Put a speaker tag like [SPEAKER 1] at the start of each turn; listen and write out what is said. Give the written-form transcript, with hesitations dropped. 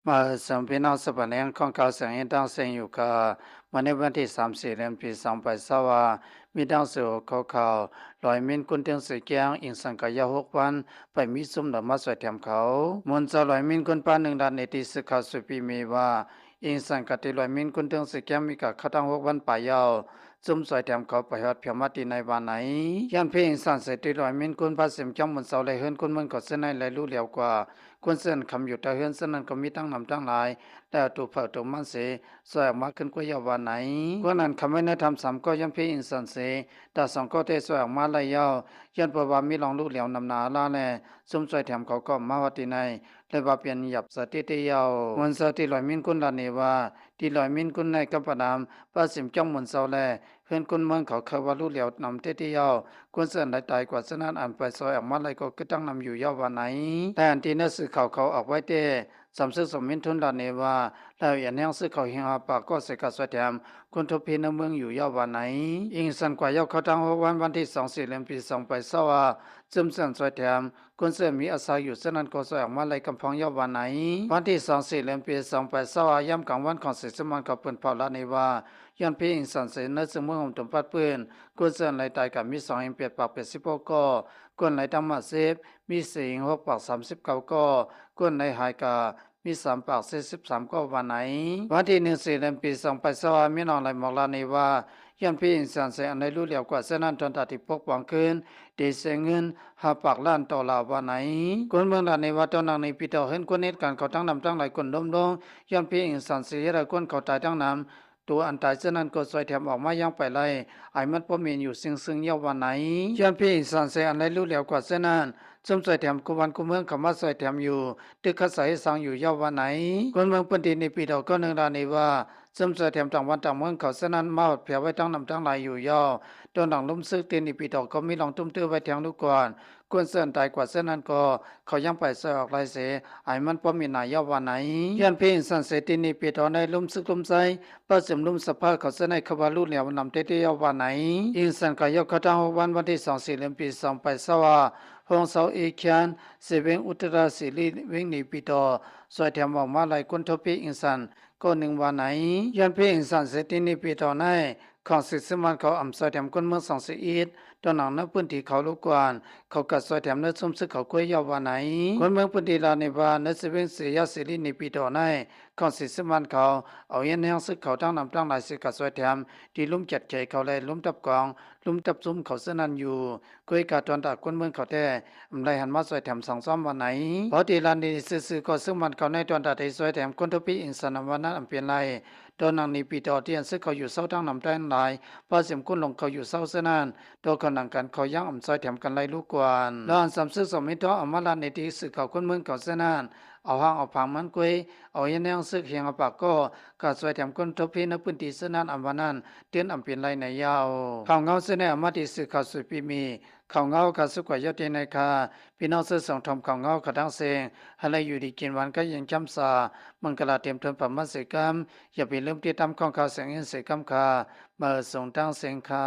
[SPEAKER 1] มาสัมพีน้องสปนยังของเขาเสียงยังตั้งเสียงอยู่ค่ะวันในวันที่3-4 เดือนปี2024มีดังสู่เขาลอยมินกุนเตียงสีแกงอิงสังกายา6 วันไปมีซุ่มดอกมาสวยเทียมเขามนจะลอยมินกุนป้า1 ด้านในที่สึกเขาสุปีมีว่าอิงสังกติลอยมินกุนเตียงสีแกงมีกับเขาตั้ง6 วันไปยาวซุ่มสวยเทียมเขาไปฮอดเพียงมาตีในวันไหนยันเพียงสันเสติลอยมินกุนป้าเสียมจ้องมนเสาเลยเฮิรนกุนมันก็เส้นในเลยรู้เหลียวกว่าคนเส้นคำอยู่แต่เฮือนเส้นนั้นก็มีตั้งนำตั้งหลายแต่ตัวเผ่าตัวมันเสสวยออกมาขึ้นก็ยาววันไหนคนนั้นคำไม่ได้ทำสามก็ยังเพียงอินสันเสแต่สองก็เทสวยออกมาเลยยาวยันประว่ามีลองลูกเหลียวนำนาลาแลซุ่มสวยแถมเขาก็มาวัดที่ในเลยว่าเปลี่ยนหยับสติเตียวมันสติลอยมินกุนลานีว่าที่ลอยมินกุนในกัปปนามป้าสิมจ้องมนเสาแลเฮือนกุนเมืองเขาเคยว่าลูกเหลียวนำเตียวคนเส้นได้ตายกว่าเส้นนั้นอ่านไปซอยออกมาเลยก็ตั้งนำอยู่ยาววันไหนแต่อันที่นั่นสื่อเขาออกไว้เต้สำซึกสมินทุนดานเนว่าแล้วอย่างนี้สื่อเขาเฮียปากก็เสกสวดแถมคนทุพีในเมืองอยู่ยาววันไหนอิงสันกว่ายาวเขาตั้งวันที่24 เดือนปี2024จึมเส้นสวดแถมคนเส้นมีอาศัยอยู่เส้นนั้นก็สวยออกมาเลยกำพองยาววันไหนวันที่24 เดือนปี2024ย่ำกลางวันของศิษย์มันก็เปิดเผาละในว่ายันพี่อิงสันเสนในสมุนของตุ่มปัดปืนกุศลในตายกับมี2 เอ็มเปียดปากเป็ด16ก็กุนในธรรมะเสพมี4 6 ปาก39ก็กุนในหายกามี3 ปาก43ก็วันไหนวันที่14 เดือนปี2024มีน้องไหลหมอกลาในว่ายันพี่อิงสันเสนในรู้เหลียวกว่าเส้นนั้นจนตัดที่ปกป้องขึ้นเดเสเงิน5 ปากล้านต่อลาวันไหนคนเมืองลาในว่าตอนนั้นในปีต่อเห็นคนเหตุการณ์เขาตั้งนำตั้งหลายคนล้มลงยันพี่อิงสันเสียหลายคนเขาตายตั้งนำตัวอันตายเช่นนั้นก็สวยแถมออกมายังไปไล่ไอ้มันพอมีอยู่ซึ่งเยาวันไหนยันพี่สันเสอันไรรู้แล้วกว่าเช่นนั้นจมสวยแถมกุวันกุเมืองคำว่าสวยแถมอยู่ตึกขสายสังอยู่เยาวันไหนคนเมืองพื้นที่ในปีเดียวก็1 ดานนี้ว่าจมสวยแถมต่างวันต่างเมืองเขาเช่นนั้นมาหดเพียไว้ตั้งนำตั้งหลายอยู่ย่อตัวหนังลุ่มซึกตีนในปีเดียวก็มีลองตุ้มตื้อไว้แทงลูกก่อนควรเสื่อนตายกว่าเส้นนั้นก็เขายังไปเสออกลายเสไอ้มันพอมีนายาวันไหนยันพี่สันเสตินีปีตอนในลุ่มซึกลุ่มใจป้าเสมลุ่มสภาพเขาเส้นในขบาลูเหลียวนำเตยาวันไหนอินสันก็ยกเขาตั้งวันที่24 เดือนปี2024ฮงเสาเอเคียนเสเวงอุตราศิริเวงนีปีตอสวยแถมออกมาหลายคนทพีอินสันก็1 วันไหนยันพี่อินสันเสตินีปีตอนในของศิษย์มันเขาอำสวยแถมคนเมือง21ตอนหนังนับพื้นที่เขาลูกกวนเขากัดสวยแถมเนื้อส้มซึกเขาคุยยาววันไหนคนเมืองพื้นที่ลาในบ้านเนื้อเสเวงเสียศิริในปีตอนในของศิษย์มันเขาเอาเย็นแห้งซึกเขาตั้งนำตั้งหลายสิกัดสวยแถมที่ลุ่มจัดใจเขาเลยลุ่มตับกองลุ่มตับซุ่มเขาเสนันอยู่คุยกับตอนตาคนเมืองเขาแต่ไรหันมาสวยแถม2 3วันไหนพอที่ลานนี้ซื่อก็ซึ่งมันเขาในตอนตาได้สวยแถมคนทุพีอินสนวันนั้นเปลี่ยนไรตอนนังนี้ปีต่อที่อันซึกเขาอยู่เศร้าตั้งนำได้หลายพอเสียมคุณลงเขาอยู่เศร้าเสนันตัวเขานังกันเขายังซอยแถมกันไรลูกกวนแล้วอันสำซึกสมิตรเอามาลานในที่สึกเขาคนเมืองเขาเสนันเอาห้างเอาผังมันกุยเอายันยังซึกเฮียงเอาปากก็กัดสวยแถมคนทุพีในพื้นที่เสนันอันวันนั้นเตียนอันเปลี่ยนไรในยาวข่าวเงาเสนอมาที่สึกเขาสุปีมีข่าวเงากัดสุกว่ายอดในคาพี่น้องซื้อส่งทอมข่าวเงาขัดทั้งเสียงอะไรอยู่ดีกินวันก็ยังจำซามันกระลาเตรียมทนประมาณสิกรรมอย่าไปลืมติดตามของข่าวเสียงเงินเสียกรรมคามาส่งตั้งเสียงคา